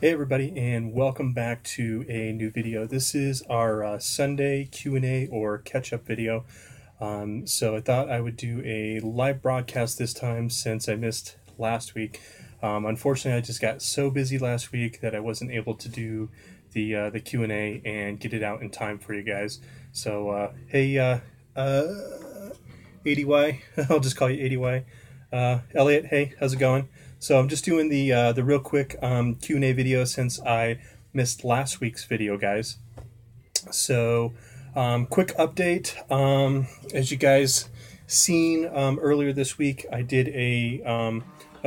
Hey everybody, and welcome back to a new video. This is our Sunday Q&A or catch-up video. So I thought I would do a live broadcast this time since I missed last week. Unfortunately, I just got so busy last week that I wasn't able to do the Q&A and get it out in time for you guys. So hey, ADY, I'll just call you ADY. Elliot, hey, how's it going? So I'm just doing the real quick Q&A video since I missed last week's video, guys. So quick update. As you guys seen earlier this week, I did a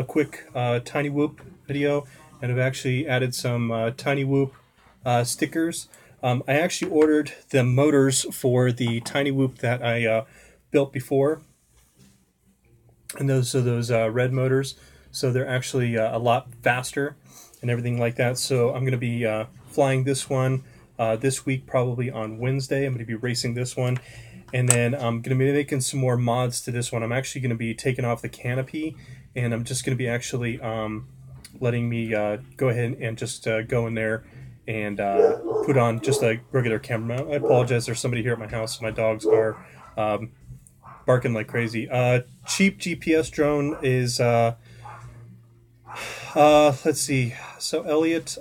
quick Tiny Whoop video, and I've actually added some Tiny Whoop stickers. I actually ordered the motors for the Tiny Whoop that I built before, and those are those red motors. So they're actually a lot faster and everything like that. So I'm going to be flying this one this week, probably on Wednesday. I'm going to be racing this one. And then I'm going to be making some more mods to this one. I'm actually going to be taking off the canopy, and I'm just going to be actually letting me go ahead and just go in there and put on just a regular camera mount. I apologize, there's somebody here at my house. My dogs are barking like crazy. Cheap GPS drone is... let's see. So Elliot,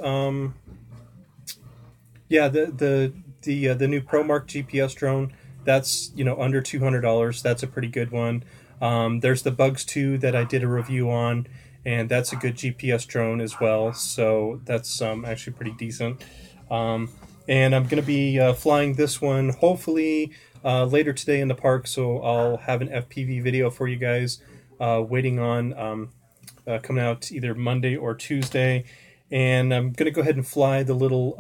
yeah, the new ProMark GPS drone, that's under $200. That's a pretty good one. There's the Bugs 2 that I did a review on, and that's a good GPS drone as well. So that's actually pretty decent. And I'm going to be flying this one hopefully later today in the park. So I'll have an FPV video for you guys waiting on. Coming out either Monday or Tuesday, and I'm going to go ahead and fly the little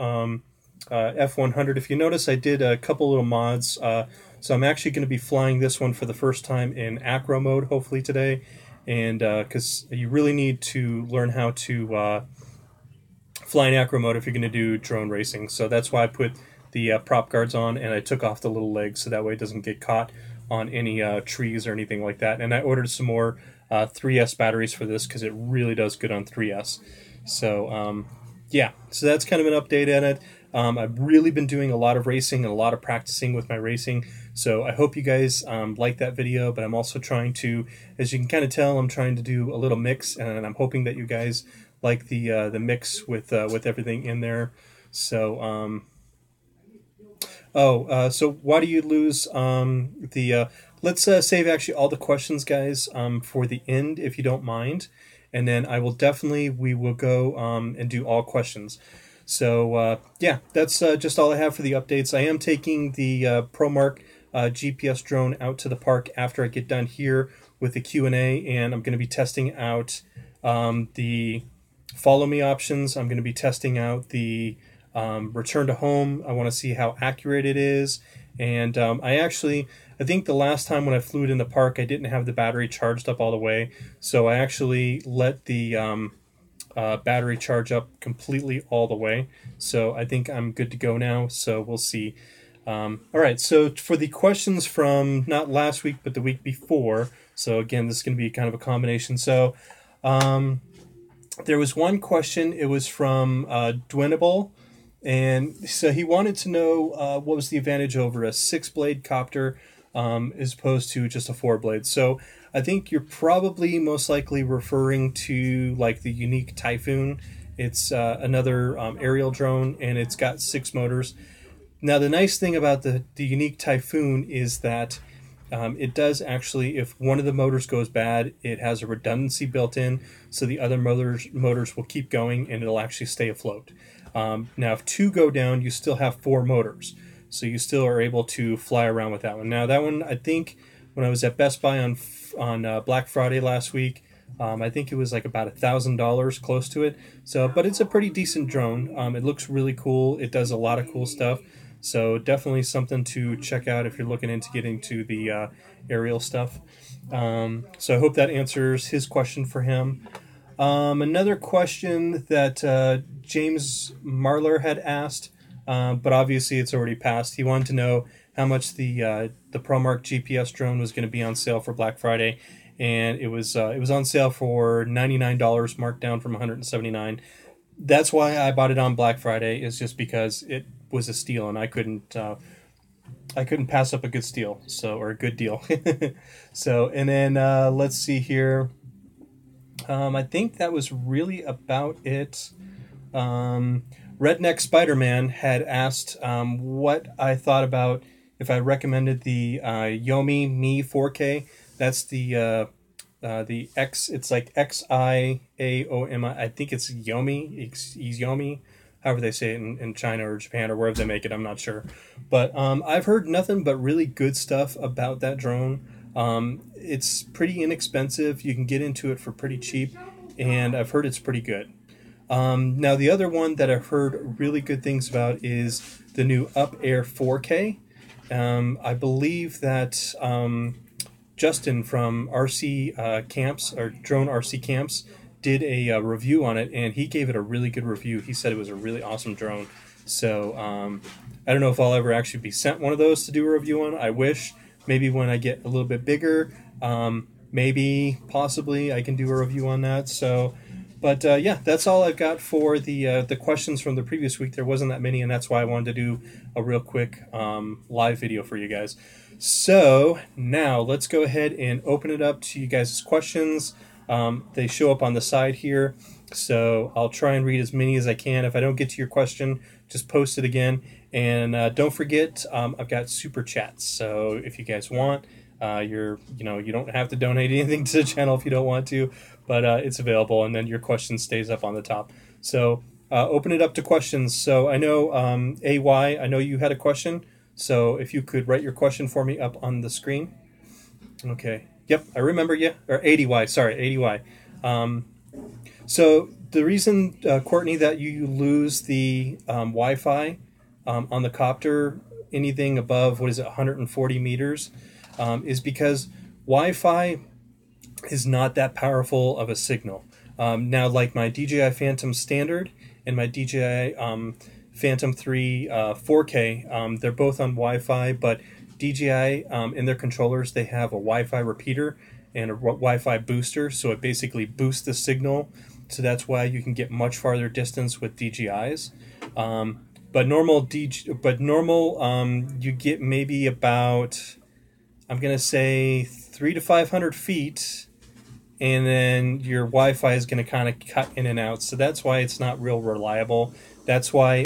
F100. If you notice, I did a couple little mods, so I'm actually going to be flying this one for the first time in acro mode, hopefully today, and because you really need to learn how to fly in acro mode if you're going to do drone racing. So that's why I put the prop guards on, and I took off the little legs so that way it doesn't get caught on any trees or anything like that. And I ordered some more 3S batteries for this because it really does good on 3S. So yeah, so that's kind of an update on it. I've really been doing a lot of racing and a lot of practicing with my racing, so I hope you guys like that video. But I'm also trying to, as you can kind of tell, I'm trying to do a little mix, and I'm hoping that you guys like the mix with everything in there. So so why do you lose let's save actually all the questions, guys, for the end, if you don't mind. And then we will go and do all questions. So, yeah, that's just all I have for the updates. I am taking the ProMark GPS drone out to the park after I get done here with the Q&A, and I'm going to be testing out the follow me options. I'm going to be testing out the return to home. I want to see how accurate it is. And I think the last time when I flew it in the park, I didn't have the battery charged up all the way. So I actually let the battery charge up completely all the way. So I think I'm good to go now. So we'll see. All right, so for the questions from not last week, but the week before. So again, this is going to be kind of a combination. So there was one question. It was from Dwinable. And so he wanted to know what was the advantage over a 6-blade copter as opposed to just a 4-blade. So I think you're probably most likely referring to like the Yuneec Typhoon. It's another aerial drone, and it's got 6 motors. Now the nice thing about the Yuneec Typhoon is that it does actually, if one of the motors goes bad, it has a redundancy built in, so the other motors will keep going and it'll actually stay afloat. Now if 2 go down, you still have 4 motors, so you still are able to fly around with that one. Now that one, I think when I was at Best Buy on Black Friday last week, I think it was like about $1,000, close to it. So, but it's a pretty decent drone. It looks really cool. It does a lot of cool stuff. So definitely something to check out if you're looking into getting to the aerial stuff. So I hope that answers his question for him. Another question that James Marler had asked, but obviously it's already passed. He wanted to know how much the ProMark GPS drone was going to be on sale for Black Friday, and it was on sale for $99, marked down from $179. That's why I bought it on Black Friday. Is just because it was a steal, and I couldn't pass up a good steal. So or a good deal. So and then let's see here. I think that was really about it. Um, Redneck Spider Man had asked what I thought about if I recommended the Yomi Mi 4K. That's the X. It's like XIAOMI. I think it's Yomi. It's Yomi. However they say it in China or Japan or wherever they make it, I'm not sure. But I've heard nothing but really good stuff about that drone. It's pretty inexpensive. You can get into it for pretty cheap, and I've heard it's pretty good. Now, the other one that I've heard really good things about is the new Up Air 4K. I believe that Justin from RC Camps or Drone RC Camps did a review on it, and he gave it a really good review. He said it was a really awesome drone. So I don't know if I'll ever actually be sent one of those to do a review on. I wish. Maybe when I get a little bit bigger, maybe possibly I can do a review on that. So. But yeah, that's all I've got for the questions from the previous week. There wasn't that many, and that's why I wanted to do a real quick live video for you guys. So now let's go ahead and open it up to you guys' questions. They show up on the side here, so I'll try and read as many as I can. If I don't get to your question, just post it again. And don't forget, I've got super chats. So if you guys want, you don't have to donate anything to the channel if you don't want to, but it's available, and then your question stays up on the top. So open it up to questions. So I know AY, I know you had a question. So if you could write your question for me up on the screen. Okay. Yep, I remember you. Or ADY, sorry, ADY. So the reason, Courtney, that you lose the Wi-Fi on the copter, anything above, 140 meters, is because Wi-Fi is not that powerful of a signal. Now, like my DJI Phantom Standard and my DJI Phantom 3 4K, they're both on Wi-Fi, but DJI in their controllers, they have a Wi-Fi repeater and a Wi-Fi booster, so it basically boosts the signal. So that's why you can get much farther distance with DJIs. But normal, you get maybe about, I'm gonna say 300 to 500 feet, and then your Wi-Fi is gonna kind of cut in and out. So that's why it's not real reliable. That's why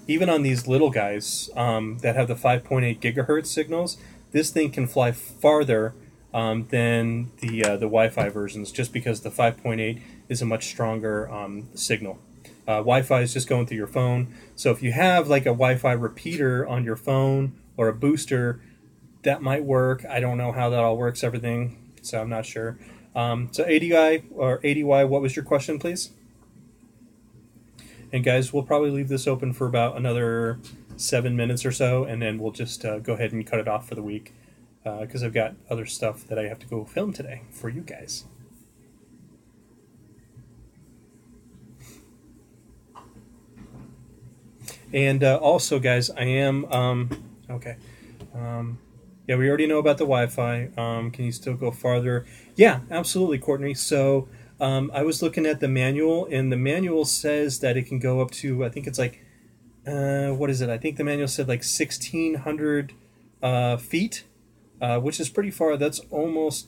even on these little guys that have the 5.8 gigahertz signals, this thing can fly farther than the Wi-Fi versions, just because the 5.8 is a much stronger signal. Wi-Fi is just going through your phone. So if you have like a Wi-Fi repeater on your phone or a booster, that might work. I don't know how that all works, everything, so I'm not sure. So ADI or ADY, what was your question, please? And guys, we'll probably leave this open for about another 7 minutes or so, and then we'll just go ahead and cut it off for the week, because I've got other stuff that I have to go film today for you guys. And also, guys, I am okay. Yeah, we already know about the Wi-Fi. Can you still go farther? Yeah, absolutely, Courtney. So I was looking at the manual, and the manual says that it can go up to, I think it's like, what is it? I think the manual said like 1,600 feet, which is pretty far. That's almost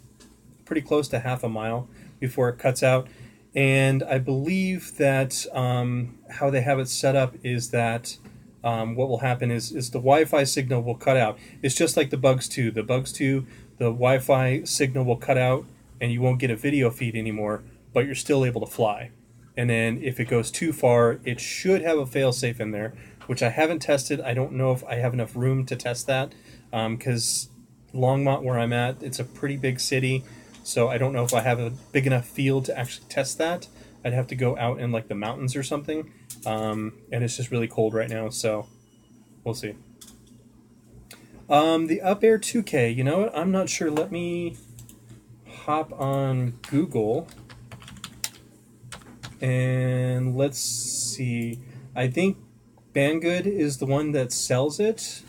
pretty close to half a mile before it cuts out. And I believe that how they have it set up is that what will happen is the Wi-Fi signal will cut out. It's just like the Bugs 2. The Bugs 2, the Wi-Fi signal will cut out, and you won't get a video feed anymore, but you're still able to fly. And then if it goes too far, it should have a failsafe in there, which I haven't tested. I don't know if I have enough room to test that, because Longmont, where I'm at, it's a pretty big city, so I don't know if I have a big enough field to actually test that. I'd have to go out in like the mountains or something, and it's just really cold right now, so we'll see. The Up Air 2K, you know what? I'm not sure. Let me hop on Google, and let's see. I think Banggood is the one that sells it.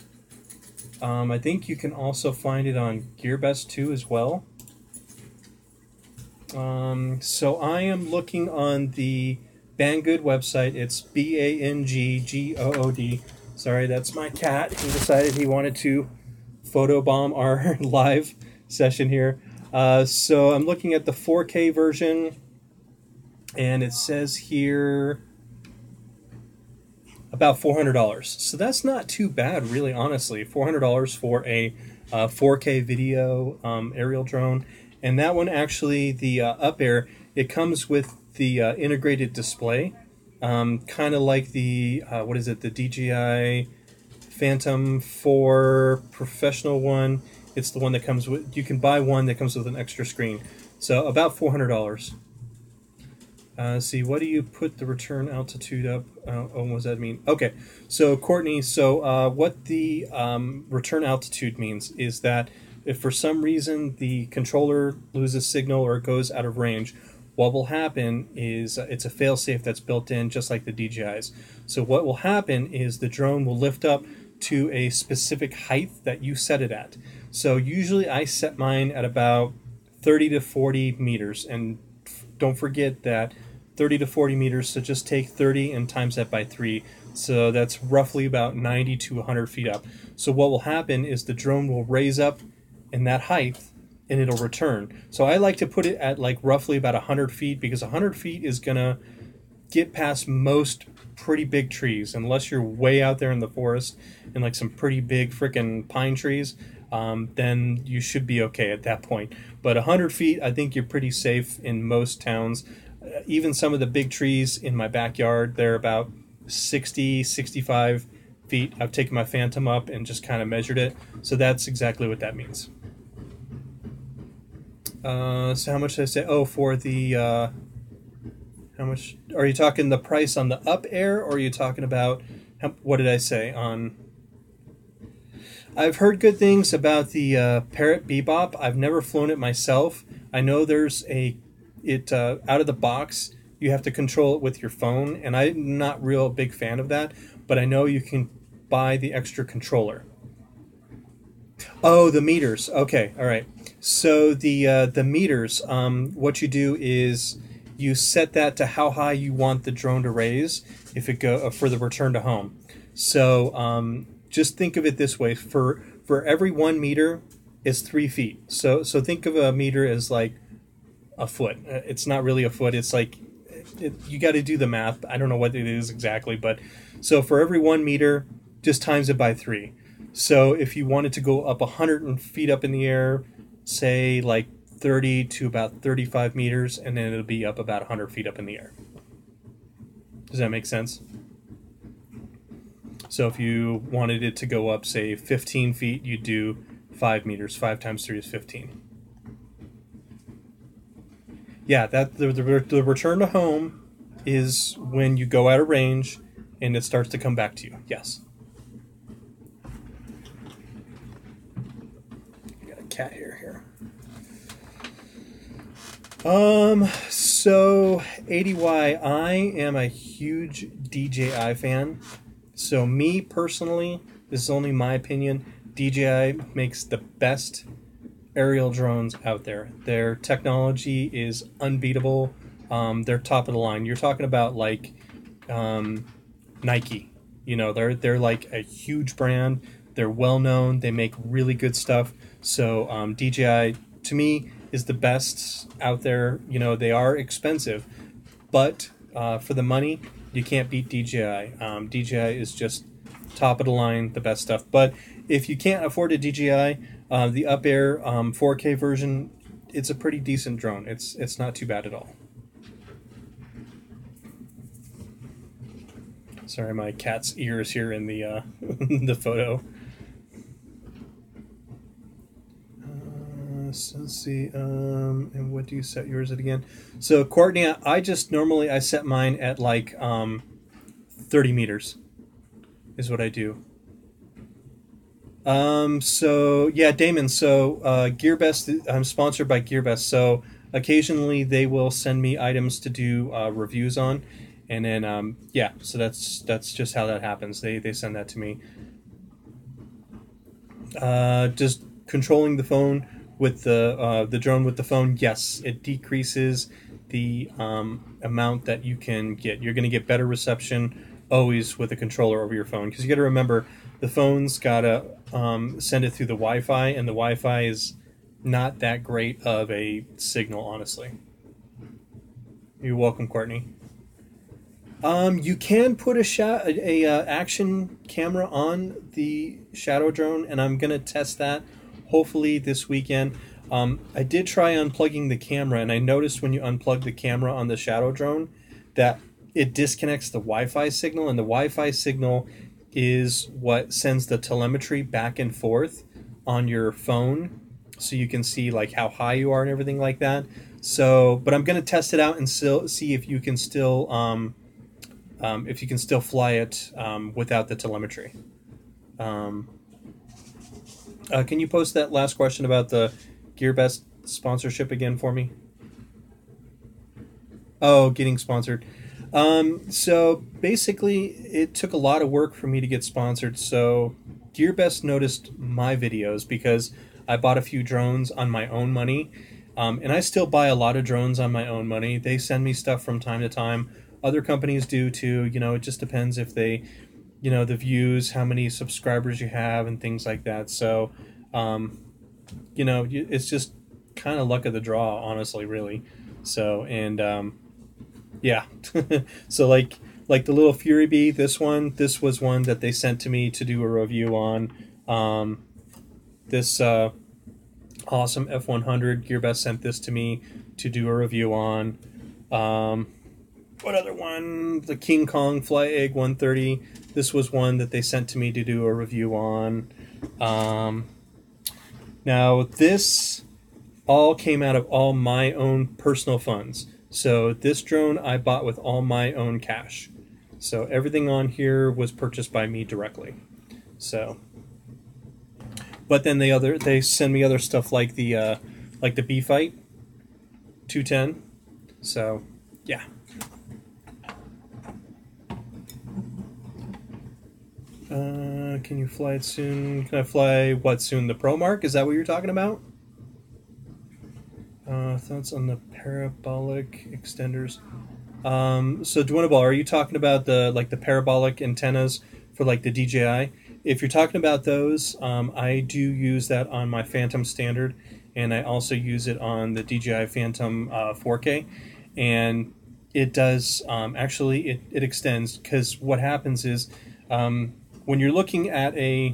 I think you can also find it on GearBest too as well. So I am looking on the Banggood website. It's Banggood. Sorry, that's my cat. He decided he wanted to photobomb our live session here. So I'm looking at the 4K version, and it says here about $400. So that's not too bad, really, honestly. $400 for a 4K video aerial drone. And that one actually, the Up Air, it comes with the integrated display, kind of like the, what is it, the DJI Phantom 4 professional one. It's the one that comes with, you can buy one that comes with an extra screen. So about $400. See, what do you put the return altitude up? What does that mean? Okay, so Courtney, so what the return altitude means is that if for some reason the controller loses signal or goes out of range, what will happen is it's a failsafe that's built in, just like the DJI's. So what will happen is the drone will lift up to a specific height that you set it at. So usually I set mine at about 30 to 40 meters, and don't forget that 30 to 40 meters, so just take 30 and times that by 3. So that's roughly about 90 to 100 feet up. So what will happen is the drone will raise up in that height and it'll return. So I like to put it at like roughly about 100 feet, because 100 feet is going to get past most pretty big trees, unless you're way out there in the forest and like some pretty big freaking pine trees. Then you should be okay at that point. But 100 feet, I think you're pretty safe in most towns. Even some of the big trees in my backyard, they're about 60, 65 feet. I've taken my Phantom up and just kind of measured it. So that's exactly what that means. So how much did I say? Oh, for the, how much, are you talking the price on the Up Air, or are you talking about, what did I say on... I've heard good things about the Parrot Bebop. I've never flown it myself. I know there's out of the box, you have to control it with your phone, and I'm not real big fan of that, but I know you can buy the extra controller. Oh, the meters. Okay, all right. So the meters, what you do is you set that to how high you want the drone to raise if it go for the return to home. So just think of it this way: for every 1 meter is 3 feet. So think of a meter as like a foot. It's not really a foot. It's like you got to do the math. I don't know what it is exactly, but so for every 1 meter, just times it by 3. So if you wanted to go up 100 feet up in the air, say like 30 to about 35 meters, and then it'll be up about 100 feet up in the air. Does that make sense? So if you wanted it to go up, say 15 feet, you'd do 5 meters. 5 times 3 is 15. Yeah, that the return to home is when you go out of range and it starts to come back to you. Yes. Got a cat here. So 80Y, I am a huge DJI fan. So me personally, this is only my opinion, DJI makes the best aerial drones out there. Their technology is unbeatable. They're top of the line. You're talking about like Nike. You know, they're like a huge brand. They're well known. They make really good stuff. So DJI, to me, is the best out there. You know, they are expensive, but for the money, you can't beat DJI. DJI is just top of the line, the best stuff. But if you can't afford a DJI, the Up Air 4K version, it's a pretty decent drone. It's not too bad at all. Sorry, my cat's ear is here in the the photo. So let's see. And what do you set yours at again? So Courtney, I just normally I set mine at like 30 meters is what I do. So yeah, Damon, so GearBest, I'm sponsored by GearBest, so occasionally they will send me items to do reviews on, and then yeah, so that's just how that happens. They send that to me. Just controlling the phone with the drone with the phone, yes, it decreases the amount that you can get. You're going to get better reception always with a controller over your phone, because you got to remember the phone's got to send it through the Wi-Fi, and the Wi-Fi is not that great of a signal, honestly. You're welcome, Courtney. You can put a action camera on the Shadow drone, and I'm gonna test that hopefully this weekend. I did try unplugging the camera, and I noticed when you unplug the camera on the Shadow drone that it disconnects the Wi-Fi signal, and the Wi-Fi signal is what sends the telemetry back and forth on your phone, so you can see like how high you are and everything like that. So, but I'm gonna test it out and see if you can still fly it without the telemetry. Can you post that last question about the GearBest sponsorship again for me? Oh, getting sponsored. So basically, it took a lot of work for me to get sponsored. So GearBest noticed my videos because I bought a few drones on my own money. And I still buy a lot of drones on my own money. They send me stuff from time to time. Other companies do too. You know, it just depends if they, you know, the views, how many subscribers you have, and things like that. So, you know, it's just kind of luck of the draw, honestly, really. So, and yeah. So like the little Fury Bee, this was one that they sent to me to do a review on. This awesome F100, GearBest sent this to me to do a review on. What other one? The King Kong Fly Egg 130. This was one that they sent to me to do a review on. Now this all came out of all my own personal funds. So this drone I bought with all my own cash. So everything on here was purchased by me directly. So, but then they send me other stuff like the B-Fight 210. So yeah. Can you fly it soon? Can I fly what soon? The Pro Mark? Is that what you're talking about? Thoughts on the parabolic extenders? So Dwinable, are you talking about the parabolic antennas for like the DJI? If you're talking about those, I do use that on my Phantom Standard, and I also use it on the DJI Phantom 4K, and it does actually it extends, because what happens is when you're looking at a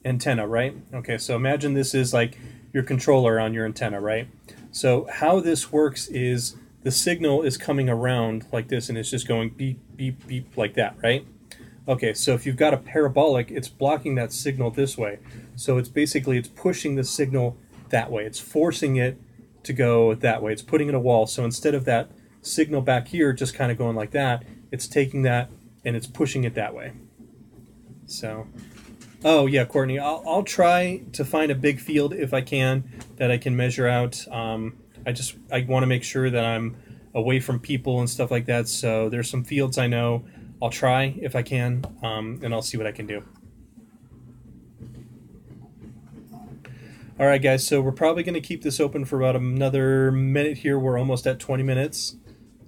antenna, right? Okay, so imagine this is like your controller on your antenna, right? So how this works is the signal is coming around like this, and it's just going beep, beep, beep like that, right? Okay, so if you've got a parabolic, it's blocking that signal this way. So it's pushing the signal that way. It's forcing it to go that way. It's putting in a wall. So instead of that signal back here just kind of going like that, it's taking that and it's pushing it that way. So, oh yeah, Courtney, I'll try to find a big field if I can that I can measure out. I want to make sure that I'm away from people and stuff like that. So there's some fields I know. I'll try if I can, and I'll see what I can do. All right, guys, so we're probably going to keep this open for about another minute here. We're almost at 20 minutes.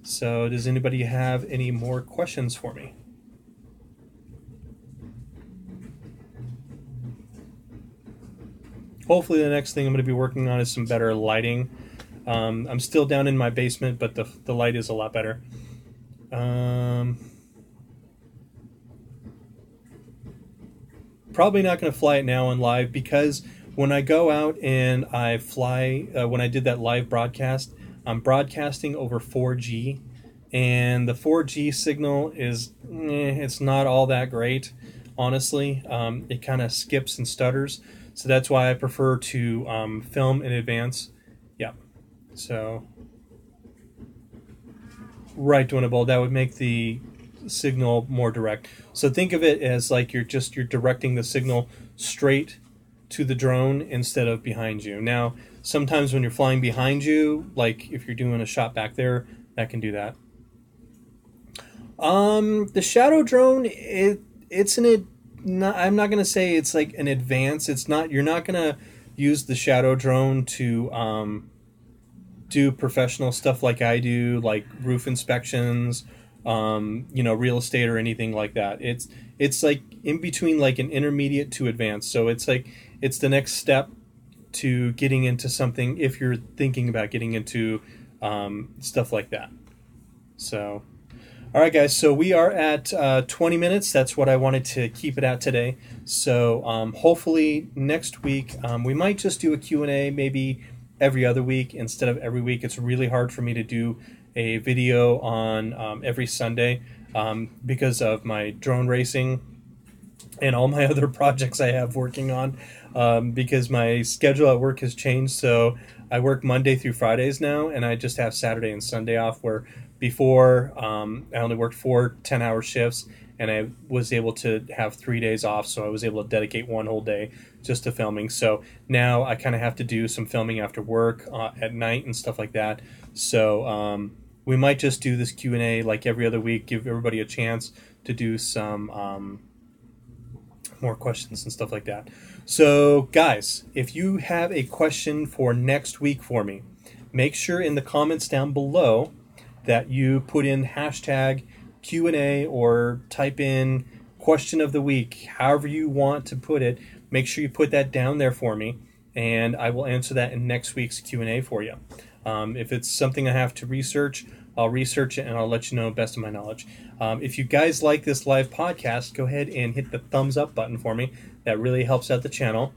So does anybody have any more questions for me? Hopefully the next thing I'm going to be working on is some better lighting. I'm still down in my basement, but the light is a lot better. Probably not going to fly it now on live, because when I go out and I fly, when I did that live broadcast, I'm broadcasting over 4G, and the 4G signal is, it's not all that great, honestly. It kind of skips and stutters, so that's why I prefer to film in advance. Yeah, so right, Dwinable, that would make the signal more direct. So think of it as like you're directing the signal straight to the drone instead of behind you. Now, sometimes when you're flying behind you, like if you're doing a shot back there, that can do that. The Shadow drone, I'm not gonna say it's like an advance. It's not. You're not gonna use the Shadow drone to do professional stuff like I do, like roof inspections, you know, real estate or anything like that. It's like in between, like an intermediate to advanced. So it's like it's the next step to getting into something if you're thinking about getting into stuff like that. So, all right, guys. So we are at 20 minutes. That's what I wanted to keep it at today. So hopefully next week we might just do a Q&A, maybe every other week instead of every week. It's really hard for me to do a video on every Sunday because of my drone racing and all my other projects I have working on, because my schedule at work has changed. So I work Monday through Fridays now, and I just have Saturday and Sunday off, where before I only worked 4 10-hour shifts, and I was able to have 3 days off, so I was able to dedicate one whole day just to filming. So now I kind of have to do some filming after work at night and stuff like that. So we might just do this Q&A like every other week, give everybody a chance to do some more questions and stuff like that. So guys, if you have a question for next week for me, make sure in the comments down below that you put in hashtag Q&A or type in question of the week, however you want to put it. Make sure you put that down there for me, and I will answer that in next week's Q&A for you. If it's something I have to research, I'll research it and I'll let you know best of my knowledge. If you guys like this live podcast, go ahead and hit the thumbs up button for me. That really helps out the channel.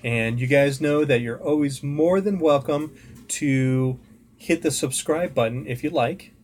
And you guys know that you're always more than welcome to hit the subscribe button if you like.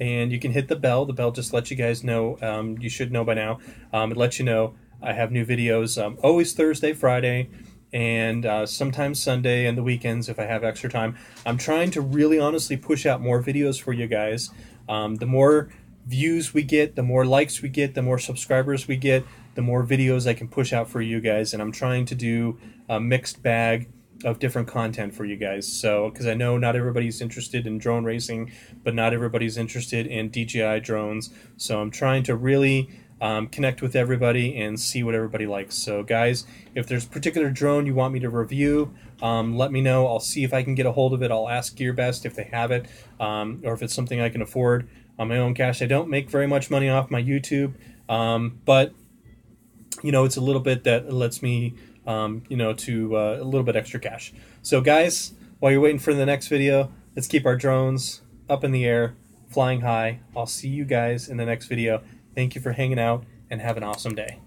And you can hit the bell. The bell just lets you guys know. You should know by now. It lets you know I have new videos always Thursday, Friday, and sometimes Sunday and the weekends if I have extra time. I'm trying to really honestly push out more videos for you guys. The more views we get, the more likes we get, the more subscribers we get, the more videos I can push out for you guys. And I'm trying to do a mixed bag of different content for you guys. So, because I know not everybody's interested in drone racing, but not everybody's interested in DJI drones. So I'm trying to really connect with everybody and see what everybody likes. So guys, if there's a particular drone you want me to review, let me know. I'll see if I can get a hold of it. I'll ask GearBest if they have it, or if it's something I can afford on my own cash. I don't make very much money off my YouTube, but you know, it's a little bit that lets me you know, to a little bit extra cash. So guys, while you're waiting for the next video, let's keep our drones up in the air, flying high. I'll see you guys in the next video. Thank you for hanging out, and have an awesome day.